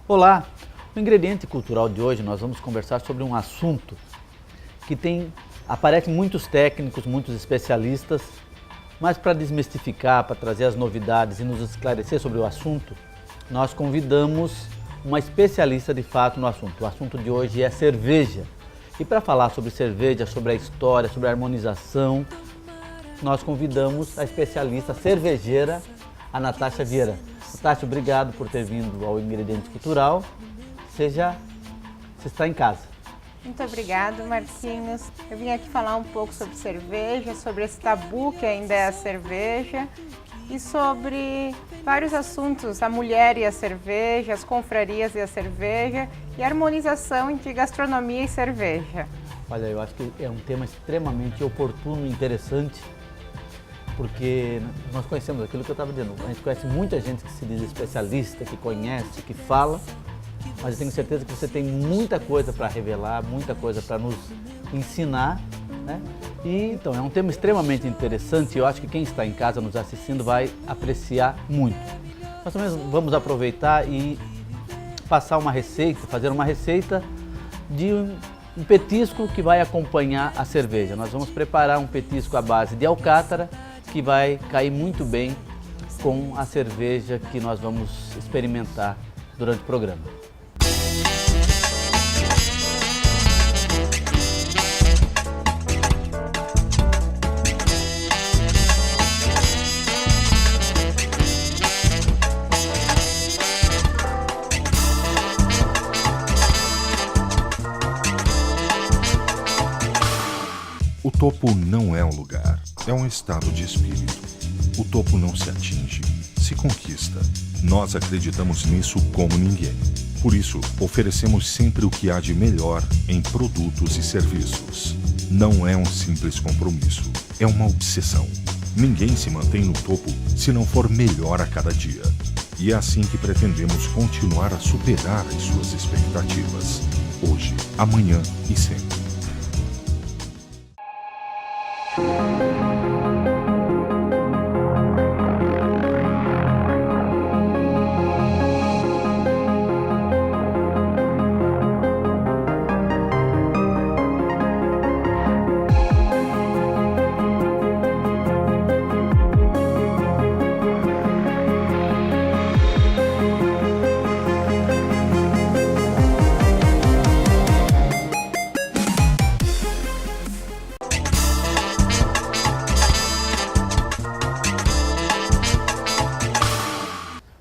Olá! No Ingrediente Cultural de hoje nós vamos conversar sobre um assunto que aparecem muitos técnicos, muitos especialistas, mas para desmistificar, para trazer as novidades e nos esclarecer sobre o assunto, nós convidamos uma especialista de fato no assunto. O assunto de hoje é cerveja. E para falar sobre cerveja, sobre a história, sobre a harmonização, nós convidamos a especialista cervejeira, a Natasha Vieira. Natasha, obrigado por ter vindo ao Ingrediente Cultural. Você está em casa. Muito obrigado, Marquinhos. Eu vim aqui falar um pouco sobre cerveja, sobre esse tabu que ainda é a cerveja e sobre vários assuntos, a mulher e a cerveja, as confrarias e a cerveja e a harmonização entre gastronomia e cerveja. Olha, eu acho que é um tema extremamente oportuno e interessante, porque nós conhecemos aquilo que eu estava dizendo, a gente conhece muita gente que se diz especialista, que conhece, que fala, mas eu tenho certeza que você tem muita coisa para revelar, muita coisa para nos ensinar, né? E então é um tema extremamente interessante e eu acho que quem está em casa nos assistindo vai apreciar muito. Nós também vamos aproveitar e passar uma receita, fazer uma receita de um petisco que vai acompanhar a cerveja. Nós vamos preparar um petisco à base de alcatra que vai cair muito bem com a cerveja que nós vamos experimentar durante o programa. O topo não é um lugar, é um estado de espírito. O topo não se atinge, se conquista. Nós acreditamos nisso como ninguém. Por isso, oferecemos sempre o que há de melhor em produtos e serviços. Não é um simples compromisso, é uma obsessão. Ninguém se mantém no topo se não for melhor a cada dia. E é assim que pretendemos continuar a superar as suas expectativas. Hoje, amanhã e sempre.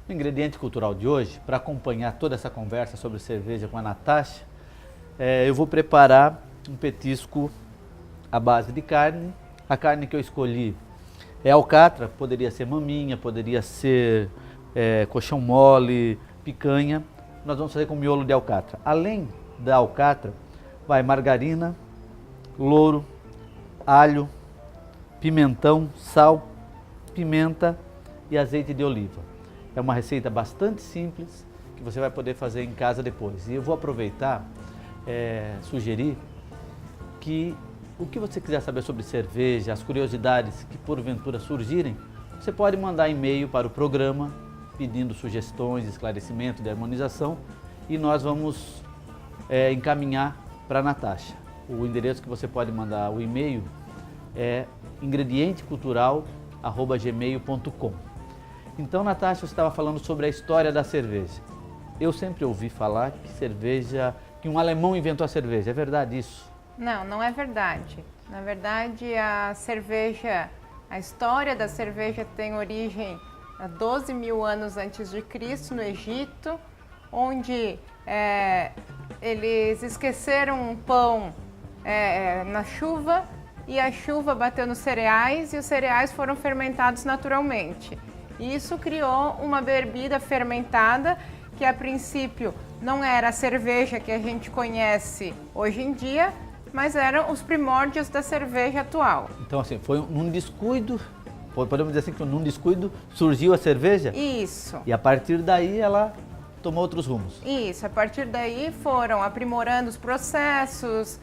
No Ingrediente Cultural de hoje, para acompanhar toda essa conversa sobre cerveja com a Natasha, eu vou preparar um petisco à base de carne. A carne que eu escolhi é alcatra, poderia ser maminha, poderia ser coxão mole, picanha. Nós vamos fazer com miolo de alcatra. Além da alcatra, vai margarina, louro, alho, pimentão, sal, pimenta e azeite de oliva. É uma receita bastante simples que você vai poder fazer em casa depois. E eu vou aproveitar, sugerir que o que você quiser saber sobre cerveja, as curiosidades que porventura surgirem, você pode mandar e-mail para o programa pedindo sugestões, esclarecimento de harmonização e nós vamos encaminhar para a Natasha. O endereço que você pode mandar o e-mail é ingredientecultural@gmail.com. Então, Natasha, você estava falando sobre a história da cerveja. Eu sempre ouvi falar que um alemão inventou a cerveja. É verdade isso? Não, não é verdade. Na verdade, a história da cerveja tem origem há 12 mil anos antes de Cristo, no Egito, onde eles esqueceram um pão na chuva e a chuva bateu nos cereais e os cereais foram fermentados naturalmente. Isso criou uma bebida fermentada que a princípio não era a cerveja que a gente conhece hoje em dia, mas eram os primórdios da cerveja atual. Então assim, foi num descuido, podemos dizer assim que num descuido surgiu a cerveja? Isso. E a partir daí ela tomou outros rumos? Isso, a partir daí foram aprimorando os processos,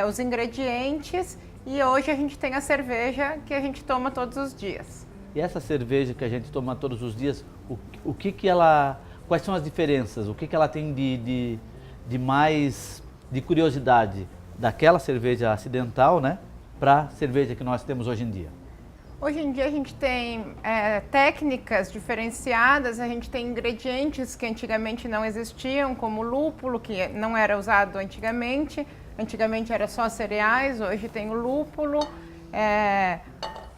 os ingredientes e hoje a gente tem a cerveja que a gente toma todos os dias. E essa cerveja que a gente toma todos os dias, quais são as diferenças? O que ela tem de mais de curiosidade daquela cerveja acidental, né, para a cerveja que nós temos hoje em dia? Hoje em dia a gente tem técnicas diferenciadas, a gente tem ingredientes que antigamente não existiam, como lúpulo, que não era usado antigamente. Antigamente era só cereais, hoje tem o lúpulo.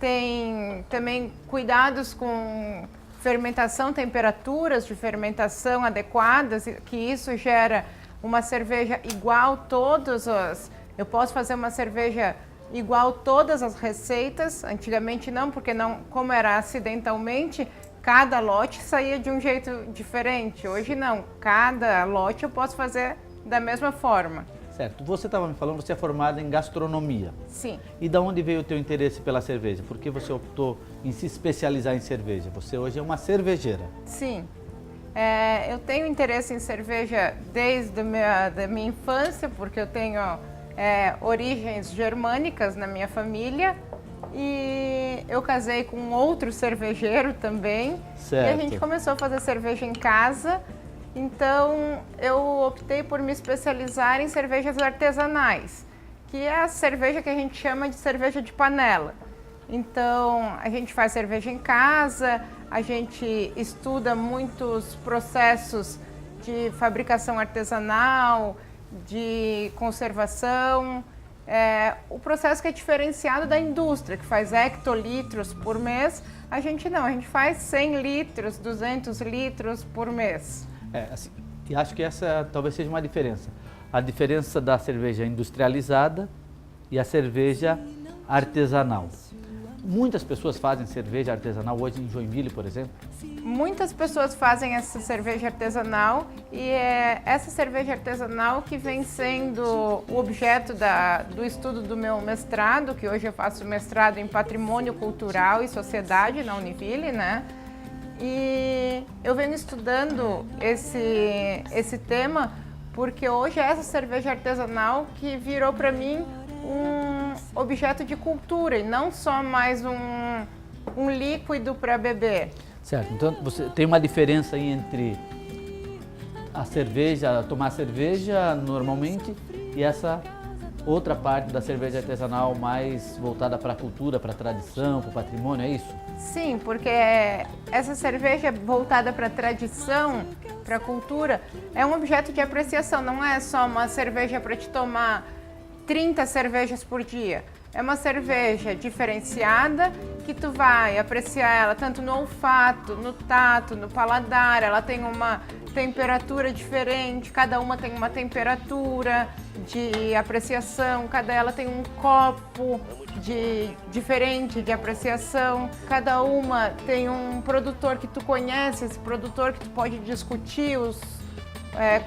Tem também cuidados com fermentação, temperaturas de fermentação adequadas, que isso gera uma cerveja igual todas as... Eu posso fazer uma cerveja igual todas as receitas. Antigamente não, porque não, como era acidentalmente, cada lote saía de um jeito diferente. Hoje não, cada lote eu posso fazer da mesma forma. Certo. Você estava me falando, você é formada em gastronomia. Sim. E da onde veio o teu interesse pela cerveja? Por que você optou em se especializar em cerveja? Você hoje é uma cervejeira. Sim. Eu tenho interesse em cerveja desde da minha infância, porque eu tenho origens germânicas na minha família. E eu casei com outro cervejeiro também. Certo. E a gente começou a fazer cerveja em casa. Então, eu optei por me especializar em cervejas artesanais, que é a cerveja que a gente chama de cerveja de panela. Então, a gente faz cerveja em casa, a gente estuda muitos processos de fabricação artesanal, de conservação, o processo que é diferenciado da indústria, que faz hectolitros por mês. A gente não, a gente faz 100 litros, 200 litros por mês. Assim, e acho que essa talvez seja uma diferença. A diferença da cerveja industrializada e a cerveja artesanal. Muitas pessoas fazem cerveja artesanal hoje em Joinville, por exemplo? Muitas pessoas fazem essa cerveja artesanal e é essa cerveja artesanal que vem sendo o objeto do estudo do meu mestrado, que hoje eu faço mestrado em Patrimônio Cultural e Sociedade na Univille, né? E eu venho estudando esse tema porque hoje é essa cerveja artesanal que virou para mim um objeto de cultura e não só mais um líquido para beber. Certo, então você tem uma diferença aí entre a cerveja, tomar cerveja normalmente e essa outra parte da cerveja artesanal mais voltada para a cultura, para a tradição, para o patrimônio, é isso? Sim, porque essa cerveja voltada para a tradição, para a cultura, é um objeto de apreciação, não é só uma cerveja para te tomar 30 cervejas por dia. É uma cerveja diferenciada que tu vai apreciar ela tanto no olfato, no tato, no paladar. Ela tem uma temperatura diferente, cada uma tem uma temperatura de apreciação, cada ela tem um copo diferente de apreciação. Cada uma tem um produtor que tu conhece, esse produtor que tu pode discutir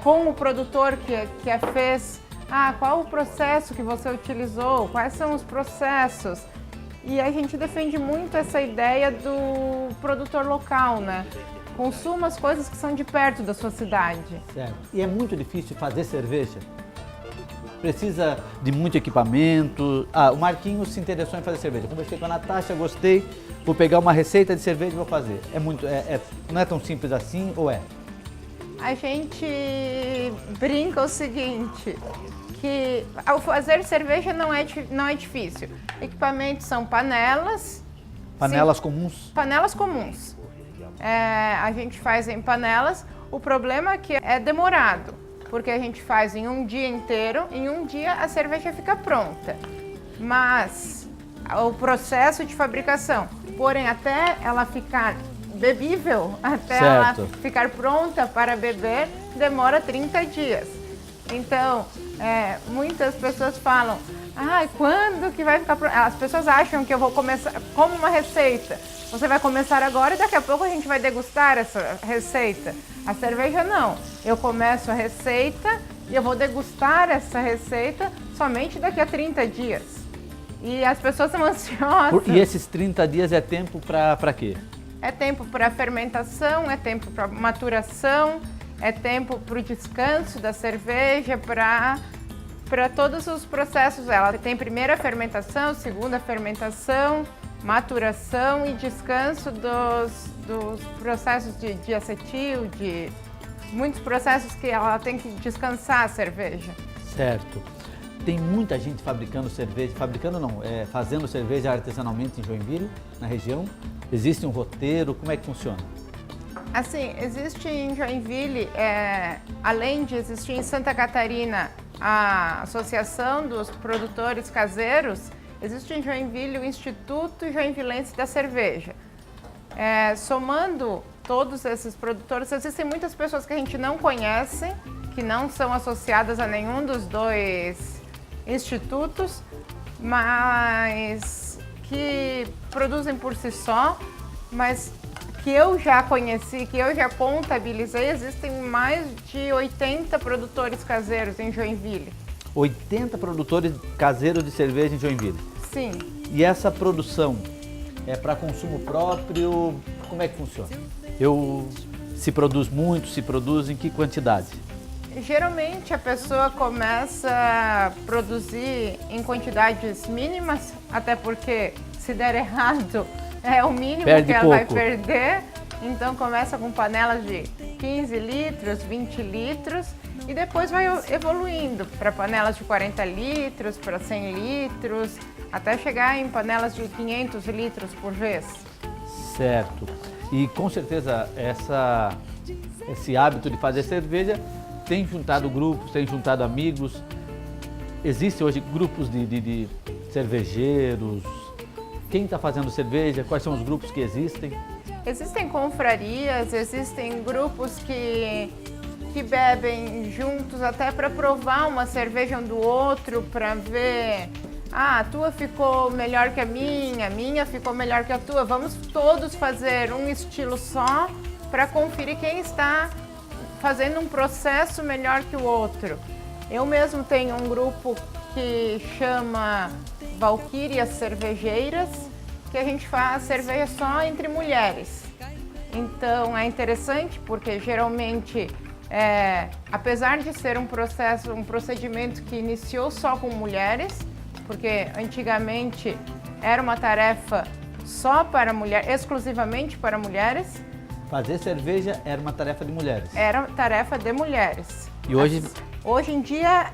com o produtor que a fez. Qual o processo que você utilizou? Quais são os processos? E a gente defende muito essa ideia do produtor local, né? Consuma as coisas que são de perto da sua cidade. Certo. E é muito difícil fazer cerveja? Precisa de muito equipamento? O Marquinhos se interessou em fazer cerveja. Conversei com a Natasha, gostei, vou pegar uma receita de cerveja e vou fazer. Não é tão simples assim, ou é? A gente brinca o seguinte, que ao fazer cerveja não é difícil. Equipamentos são panelas. Panelas comuns? Panelas comuns. A gente faz em panelas. O problema é que é demorado, porque a gente faz em um dia inteiro, em um dia a cerveja fica pronta. Mas o processo de fabricação, porém até ela ficar bebível, até ela ficar pronta para beber, demora 30 dias. Então, muitas pessoas falam, quando que vai ficar pronto? As pessoas acham que eu vou começar como uma receita. Você vai começar agora e daqui a pouco a gente vai degustar essa receita. A cerveja não. Eu começo a receita e eu vou degustar essa receita somente daqui a 30 dias. E as pessoas são ansiosas. E esses 30 dias é tempo para quê? É tempo para fermentação, é tempo para maturação, é tempo para o descanso da cerveja, para todos os processos. Ela tem primeira fermentação, segunda fermentação, maturação e descanso dos processos de acetil, muitos processos que ela tem que descansar a cerveja. Certo. Tem muita gente fazendo cerveja artesanalmente em Joinville, na região? Existe um roteiro? Como é que funciona? Assim, existe em Joinville, além de existir em Santa Catarina a Associação dos Produtores Caseiros, existe em Joinville o Instituto Joinvilense da Cerveja. Somando todos esses produtores, existem muitas pessoas que a gente não conhece, que não são associadas a nenhum dos dois institutos, mas que produzem por si só, mas que eu já conheci, que eu já contabilizei, existem mais de 80 produtores caseiros em Joinville. 80 produtores caseiros de cerveja em Joinville? Sim. E essa produção é para consumo próprio? Como é que funciona? Se produz muito, se produz em que quantidade? Geralmente a pessoa começa a produzir em quantidades mínimas, até porque se der errado é o mínimo que ela vai perder. Então começa com panelas de 15 litros, 20 litros e depois vai evoluindo para panelas de 40 litros, para 100 litros, até chegar em panelas de 500 litros por vez. Certo. E com certeza esse hábito de fazer cerveja tem juntado grupos, tem juntado amigos. Existem hoje grupos de cervejeiros. Quem está fazendo cerveja? Quais são os grupos que existem? Existem confrarias, existem grupos que bebem juntos até para provar uma cerveja um do outro, para ver, a tua ficou melhor que a minha ficou melhor que a tua. Vamos todos fazer um estilo só para conferir quem está fazendo um processo melhor que o outro. Eu mesmo tenho um grupo que chama Valquírias Cervejeiras, que a gente faz cerveja só entre mulheres. Então é interessante porque geralmente, apesar de ser um procedimento que iniciou só com mulheres, porque antigamente era uma tarefa só para mulheres, exclusivamente para mulheres. Fazer cerveja era uma tarefa de mulheres? Era tarefa de mulheres. E hoje? Hoje em dia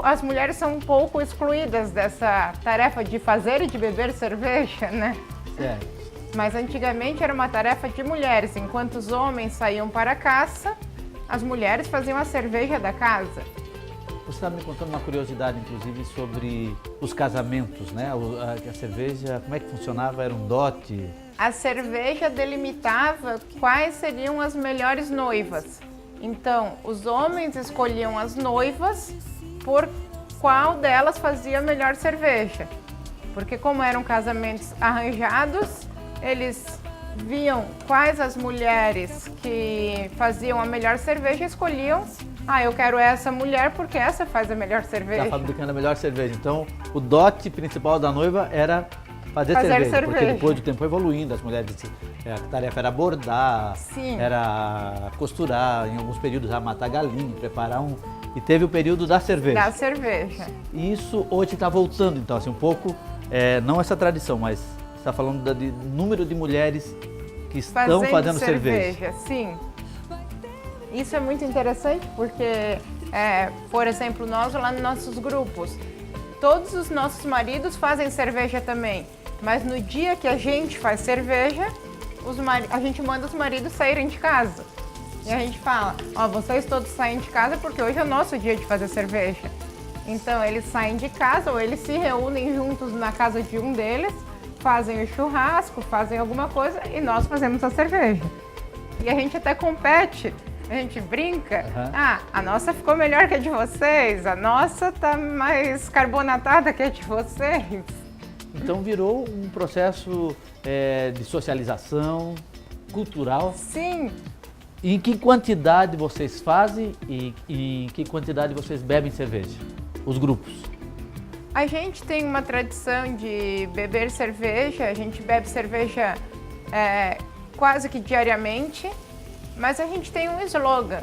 as mulheres são um pouco excluídas dessa tarefa de fazer e de beber cerveja, né? Certo. Mas antigamente era uma tarefa de mulheres. Enquanto os homens saíam para a caça, as mulheres faziam a cerveja da casa. Você estava me contando uma curiosidade, inclusive, sobre os casamentos, né? A cerveja, como é que funcionava? Era um dote? A cerveja delimitava quais seriam as melhores noivas. Então, os homens escolhiam as noivas por qual delas fazia a melhor cerveja. Porque como eram casamentos arranjados, eles viam quais as mulheres que faziam a melhor cerveja e escolhiam, eu quero essa mulher porque essa faz a melhor cerveja. Está fabricando a melhor cerveja. Então, o dote principal da noiva era fazer cerveja, porque depois do tempo foi evoluindo, as mulheres, a tarefa era bordar, Sim. Era costurar, em alguns períodos já matar galinha, preparar e teve o período da cerveja. Da cerveja. E isso hoje está voltando, então, assim, um pouco, não essa tradição, mas está falando de número de mulheres que estão fazendo cerveja. Sim. Isso é muito interessante porque, por exemplo, nós lá nos nossos grupos, todos os nossos maridos fazem cerveja também. Mas no dia que a gente faz cerveja, a gente manda os maridos saírem de casa. E a gente fala, vocês todos saem de casa porque hoje é o nosso dia de fazer cerveja. Então eles saem de casa ou eles se reúnem juntos na casa de um deles, fazem o churrasco, fazem alguma coisa e nós fazemos a cerveja. E a gente até compete, a gente brinca, a nossa ficou melhor que a de vocês, a nossa tá mais carbonatada que a de vocês. Então virou um processo de socialização cultural. Sim. E em que quantidade vocês fazem e em que quantidade vocês bebem cerveja? Os grupos? A gente tem uma tradição de beber cerveja, a gente bebe cerveja quase que diariamente, mas a gente tem um slogan,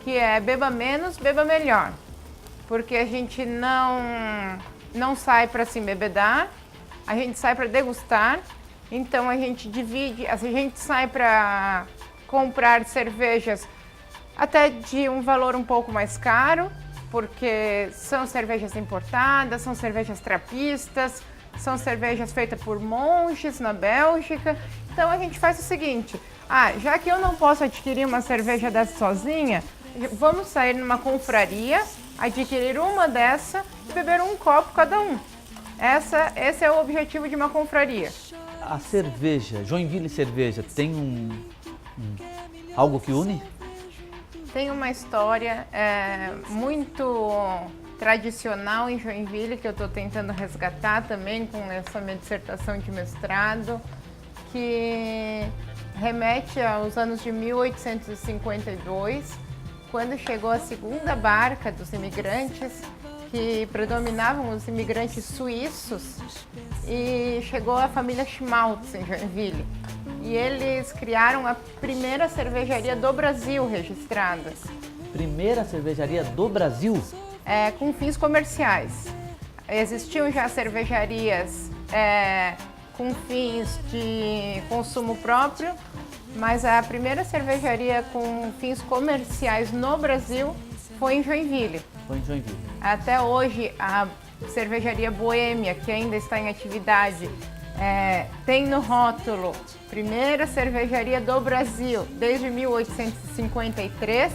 que é beba menos, beba melhor. Porque a gente não sai para se embebedar, a gente sai para degustar, então a gente divide, a gente sai para comprar cervejas até de um valor um pouco mais caro, porque são cervejas importadas, são cervejas trapistas, são cervejas feitas por monges na Bélgica. Então a gente faz o seguinte, já que eu não posso adquirir uma cerveja dessa sozinha, vamos sair numa confraria, adquirir uma dessa e beber um copo cada um. Esse é o objetivo de uma confraria. A cerveja, Joinville Cerveja, tem algo que une? Tem uma história muito tradicional em Joinville que eu estou tentando resgatar também com essa minha dissertação de mestrado, que remete aos anos de 1852, quando chegou a segunda barca dos imigrantes, que predominavam os imigrantes suíços, e chegou a família Schmaltz em Joinville. E eles criaram a primeira cervejaria do Brasil registrada. Primeira cervejaria do Brasil? Com fins comerciais. Existiam já cervejarias com fins de consumo próprio, mas a primeira cervejaria com fins comerciais no Brasil foi em Joinville. Foi em Joinville. Até hoje, a cervejaria Boêmia, que ainda está em atividade, tem no rótulo primeira cervejaria do Brasil desde 1853,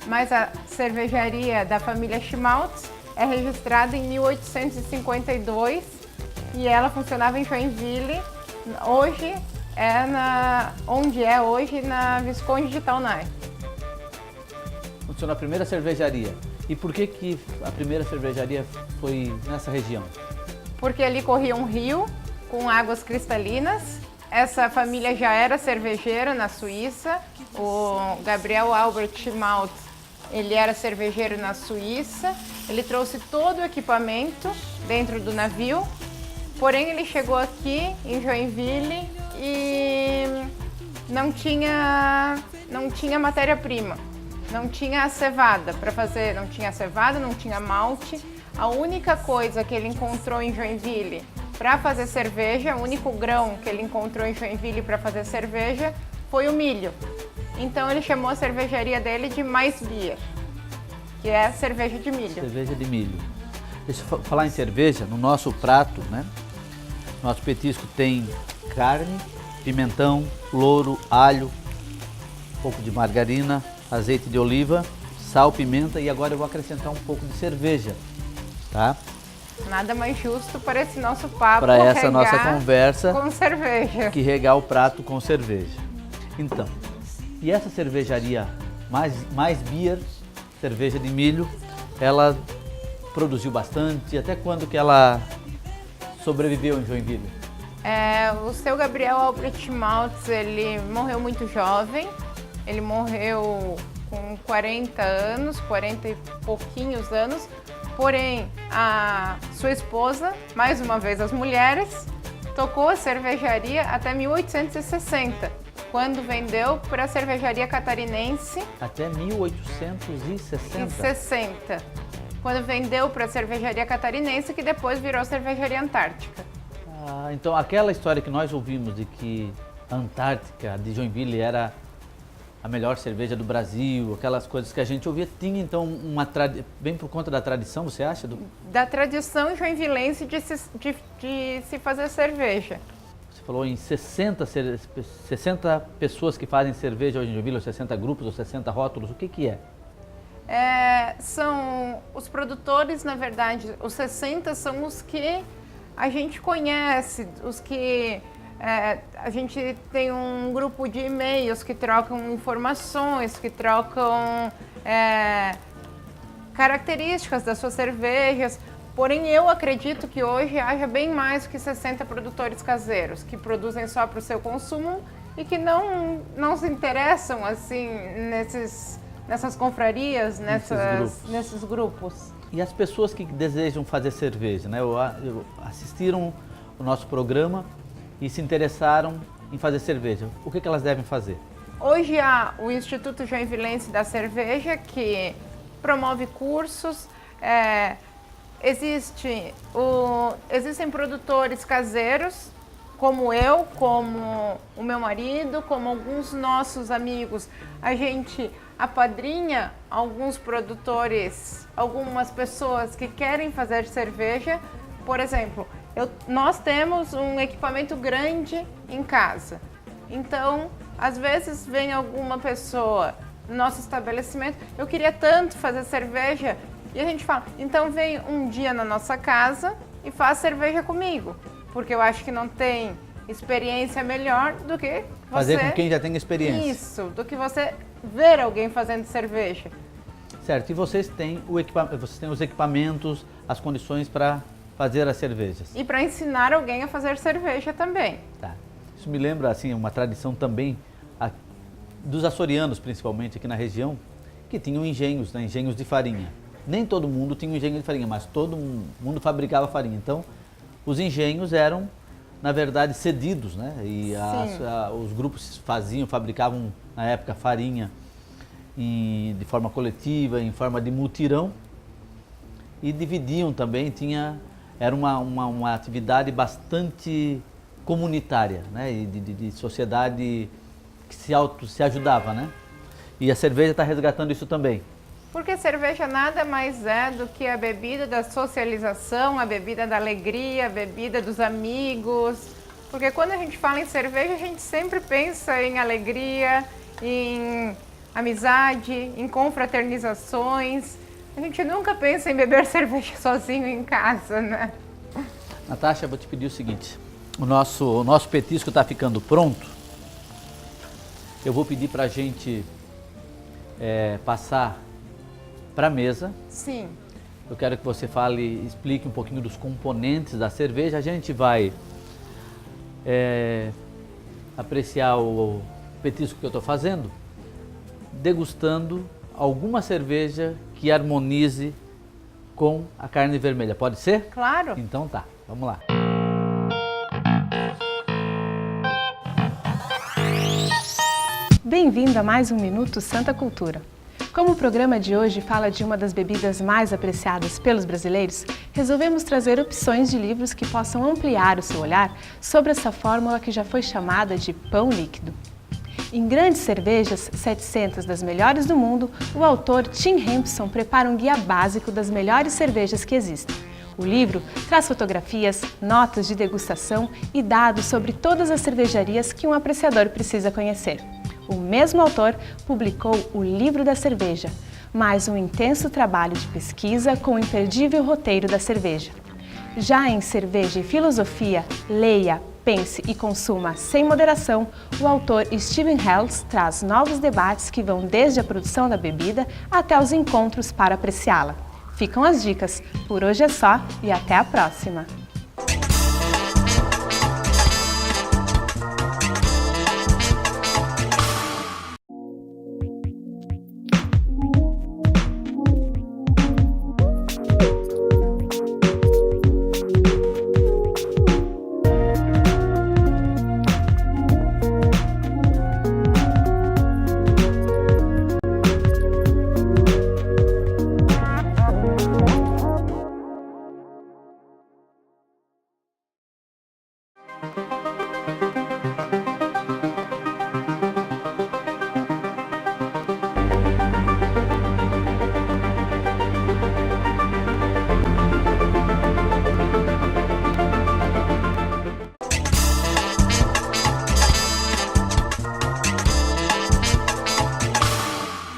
mas a cervejaria da família Schmaltz é registrada em 1852 e ela funcionava em Joinville. Hoje onde é hoje, na Visconde de Taunay. Funcionou a primeira cervejaria. E por que a primeira cervejaria foi nessa região? Porque ali corria um rio com águas cristalinas. Essa família já era cervejeira na Suíça. O Gabriel Albert Schmaltz, ele era cervejeiro na Suíça. Ele trouxe todo o equipamento dentro do navio. Porém, ele chegou aqui em Joinville e não tinha matéria-prima. Não tinha a cevada para fazer, não tinha cevada, não tinha malte. A única coisa que ele encontrou em Joinville para fazer cerveja, o único grão que ele encontrou em Joinville para fazer cerveja foi o milho. Então ele chamou a cervejaria dele de Mais Bier, que é cerveja de milho. Cerveja de milho. Deixa eu falar em cerveja, no nosso prato, né? Nosso petisco tem carne, pimentão, louro, alho, um pouco de margarina, azeite de oliva, sal, pimenta e agora eu vou acrescentar um pouco de cerveja, tá? Nada mais justo para esse nosso papo, para essa nossa conversa, com cerveja, que regar o prato com cerveja. Então, e essa cervejaria Mais Bier, cerveja de milho, ela produziu bastante. Até quando que ela sobreviveu em Joinville? O seu Gabriel Albert Schmaltz, ele morreu muito jovem. Ele morreu com 40 anos, 40 e pouquinhos anos. Porém, a sua esposa, mais uma vez as mulheres, tocou a cervejaria até 1860, quando vendeu para a cervejaria catarinense. Até 1860? 60. Quando vendeu para a cervejaria catarinense, que depois virou cervejaria Antártica. Então aquela história que nós ouvimos de que a Antártica de Joinville era a melhor cerveja do Brasil, aquelas coisas que a gente ouvia, tinha então bem por conta da tradição, você acha? Da tradição joinvilense de se fazer cerveja. Você falou em 60 pessoas que fazem cerveja hoje em Joinville, ou 60 grupos, ou 60 rótulos, o que é? São os produtores, na verdade, os 60 são os que a gente conhece, os que a gente tem um grupo de e-mails que trocam informações, que trocam características das suas cervejas. Porém, eu acredito que hoje haja bem mais que 60 produtores caseiros que produzem só para o seu consumo e que não se interessam assim nessas confrarias, nesses grupos. E as pessoas que desejam fazer cerveja, né? Assistiram o nosso programa e se interessaram em fazer cerveja. O que elas devem fazer? Hoje há o Instituto Joinvilense da Cerveja, que promove cursos. Existem produtores caseiros, como eu, como o meu marido, como alguns nossos amigos. A gente apadrinha alguns produtores, algumas pessoas que querem fazer cerveja. Por exemplo, nós temos um equipamento grande em casa. Então, às vezes vem alguma pessoa no nosso estabelecimento, eu queria tanto fazer cerveja, e a gente fala, então vem um dia na nossa casa e faz cerveja comigo, porque eu acho que não tem experiência melhor do que você fazer com quem já tem experiência. Isso, do que você ver alguém fazendo cerveja. Certo, e vocês têm os equipamentos, as condições para fazer as cervejas. E para ensinar alguém a fazer cerveja também. Tá. Isso me lembra assim uma tradição também dos açorianos, principalmente aqui na região, que tinham engenhos, né, engenhos de farinha. Nem todo mundo tinha um engenho de farinha, mas todo mundo fabricava farinha. Então, os engenhos eram, na verdade, cedidos, né? E os grupos fabricavam, na época, farinha de forma coletiva, em forma de mutirão, e dividiam também, era uma atividade bastante comunitária, né? E de sociedade que se ajudava, né? E a cerveja está resgatando isso também. Porque cerveja nada mais é do que a bebida da socialização, a bebida da alegria, a bebida dos amigos. Porque quando a gente fala em cerveja, a gente sempre pensa em alegria, em amizade, em confraternizações. A gente nunca pensa em beber cerveja sozinho em casa, né? Natasha, vou te pedir o seguinte, o nosso petisco está ficando pronto. Eu vou pedir para a gente passar para a mesa. Sim. Eu quero que você explique um pouquinho dos componentes da cerveja. A gente vai apreciar o petisco que eu estou fazendo, degustando alguma cerveja que harmonize com a carne vermelha. Pode ser? Claro. Então tá, vamos lá. Bem-vindo a mais um Minuto Santa Cultura. Como o programa de hoje fala de uma das bebidas mais apreciadas pelos brasileiros, resolvemos trazer opções de livros que possam ampliar o seu olhar sobre essa fórmula que já foi chamada de pão líquido. Em Grandes Cervejas, 700 das melhores do mundo, o autor Tim Hempson prepara um guia básico das melhores cervejas que existem. O livro traz fotografias, notas de degustação e dados sobre todas as cervejarias que um apreciador precisa conhecer. O mesmo autor publicou o Livro da Cerveja, mais um intenso trabalho de pesquisa com o imperdível roteiro da cerveja. Já em Cerveja e Filosofia, leia, pense e consuma sem moderação, o autor Steven Helles traz novos debates que vão desde a produção da bebida até os encontros para apreciá-la. Ficam as dicas. Por hoje é só e até a próxima!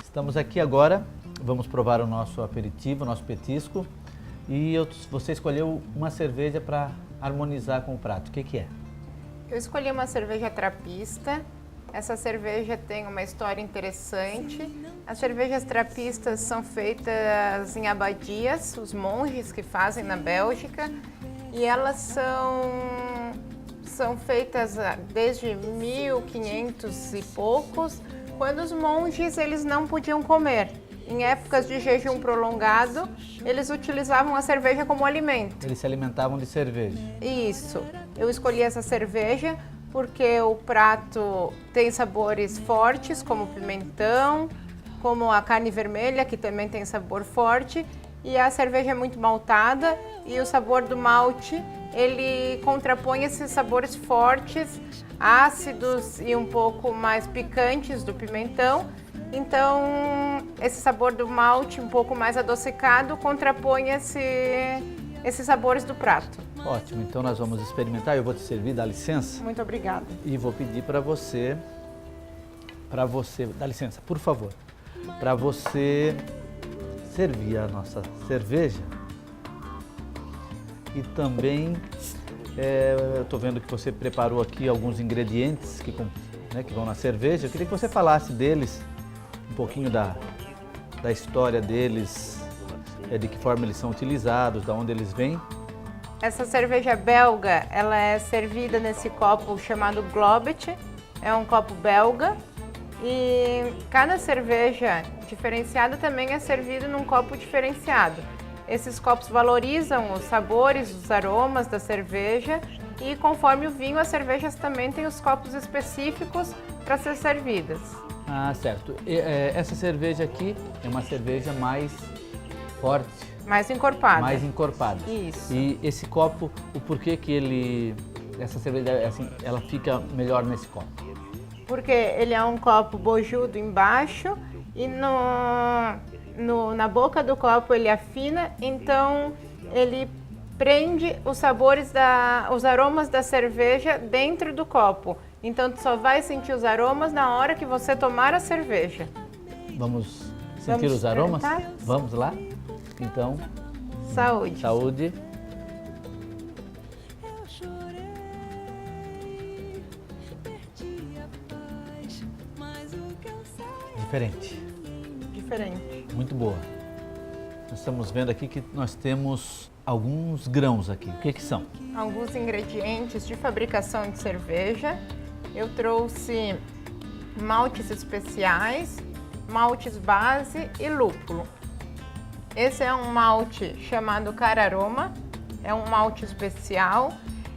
Estamos aqui agora, vamos provar o nosso aperitivo, o nosso petisco. E você escolheu uma cerveja para harmonizar com o prato. O que é? Eu escolhi uma cerveja trapista. Essa cerveja tem uma história interessante. As cervejas trapistas são feitas em abadias, os monges que fazem na Bélgica. E elas são feitas desde 1500 e poucos, quando os monges eles não podiam comer. Em épocas de jejum prolongado, eles utilizavam a cerveja como alimento. Eles se alimentavam de cerveja. Isso. Eu escolhi essa cerveja porque o prato tem sabores fortes, como o pimentão, como a carne vermelha, que também tem sabor forte, e a cerveja é muito maltada e o sabor do malte, ele contrapõe esses sabores fortes, ácidos e um pouco mais picantes do pimentão. Então, esse sabor do malte um pouco mais adocicado contrapõe esses sabores do prato. Ótimo, então nós vamos experimentar. Eu vou te servir, dá licença. Muito obrigada. E vou pedir para você, dá licença, por favor, para você servir a nossa cerveja. E também, eu estou vendo que você preparou aqui alguns ingredientes que vão na cerveja. Eu queria que você falasse deles, um pouquinho da história deles, de que forma eles são utilizados, de onde eles vêm. Essa cerveja belga, ela é servida nesse copo chamado Globet, é um copo belga. E cada cerveja diferenciada também é servida num copo diferenciado. Esses copos valorizam os sabores, os aromas da cerveja e conforme o vinho, as cervejas também têm os copos específicos para ser servidas. Ah, certo. Essa cerveja aqui é uma cerveja mais forte. Mais encorpada. Mais encorpada. Isso. E esse copo, o porquê que essa cerveja, assim, ela fica melhor nesse copo? Porque ele é um copo bojudo embaixo e na boca do copo ele afina, então ele prende os sabores, os aromas da cerveja dentro do copo. Então tu só vai sentir os aromas na hora que você tomar a cerveja. Vamos sentir os aromas? Vamos lá? Então, saúde. Saúde. Diferente. Muito boa. Nós estamos vendo aqui que nós temos alguns grãos aqui. O que são? Alguns ingredientes de fabricação de cerveja. Eu trouxe maltes especiais, maltes base e lúpulo. Esse é um malte chamado Cararoma, é um malte especial.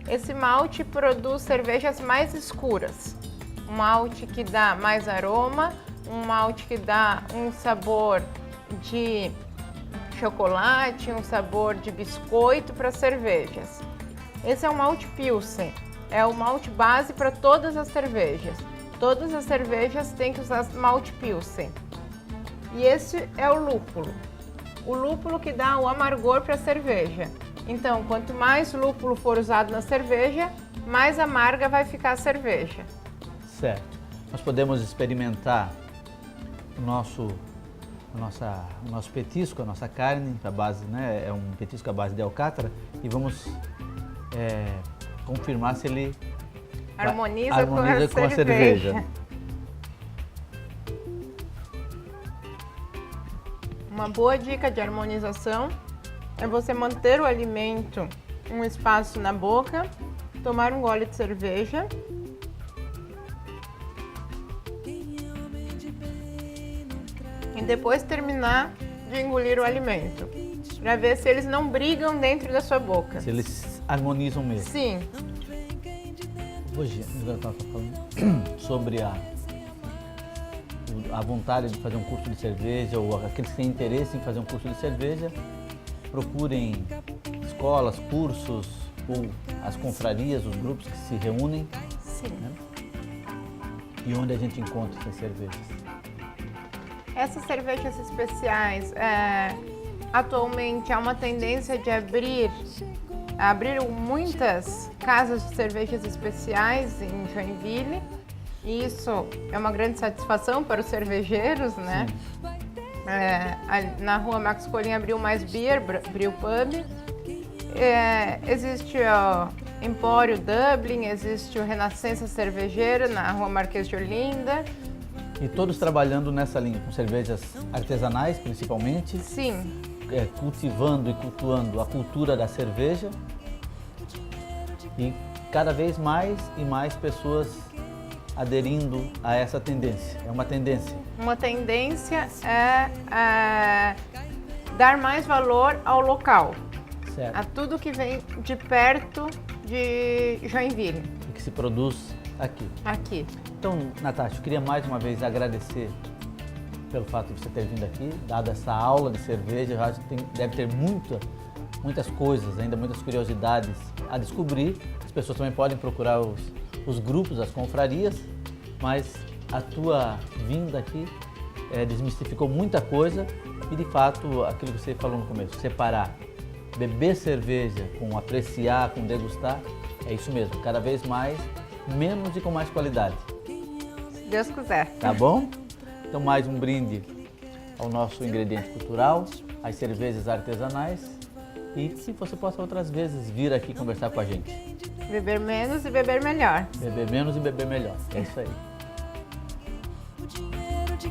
Esse malte produz cervejas mais escuras. Um malte que dá mais aroma, um malte que dá um sabor de chocolate, um sabor de biscoito para cervejas. Esse é um malte Pilsen, é o malte base para todas as cervejas. Todas as cervejas têm que usar malte Pilsen. E esse é o lúpulo. O lúpulo que dá o amargor para a cerveja. Então, quanto mais lúpulo for usado na cerveja, mais amarga vai ficar a cerveja. Certo. Nós podemos experimentar o nosso petisco, a nossa carne, a base, né? É um petisco à base de alcatra e vamos confirmar se ele harmoniza com a cerveja. Uma boa dica de harmonização é você manter o alimento um espaço na boca, tomar um gole de cerveja e depois terminar de engolir o alimento, para ver se eles não brigam dentro da sua boca. Se eles harmonizam mesmo. Sim. Hoje, eu estava falando sobre a vontade de fazer um curso de cerveja, ou aqueles que têm interesse em fazer um curso de cerveja, procurem escolas, cursos, ou as confrarias, os grupos que se reúnem. Sim. Né? E onde a gente encontra essas cervejas? Essas cervejas especiais, atualmente há uma tendência de abrir muitas casas de cervejas especiais em Joinville. E isso é uma grande satisfação para os cervejeiros, né? Na rua Max Colim abriu Mais Beer, Brew Pub. Existe o Empório Dublin, existe o Renascença Cervejeira na rua Marquês de Olinda. E todos trabalhando nessa linha, com cervejas artesanais principalmente. Sim. Cultivando e cultuando a cultura da cerveja. E cada vez mais e mais pessoas aderindo a essa tendência. É uma tendência. Uma tendência é dar mais valor ao local. Certo. A tudo que vem de perto de Joinville. E que se produz aqui. Aqui. Então, Natasha, eu queria mais uma vez agradecer pelo fato de você ter vindo aqui, dado essa aula de cerveja. Eu acho que deve ter muitas coisas, ainda muitas curiosidades a descobrir. As pessoas também podem procurar os grupos, as confrarias, mas a tua vinda aqui desmistificou muita coisa e, de fato, aquilo que você falou no começo, separar beber cerveja com apreciar, com degustar, é isso mesmo, cada vez mais, menos e com mais qualidade. Se Deus quiser. Tá bom? Então, mais um brinde ao nosso ingrediente cultural, às cervejas artesanais e que você possa outras vezes vir aqui conversar com a gente. Beber menos e beber melhor. Beber menos e beber melhor, é isso aí. O dinheiro de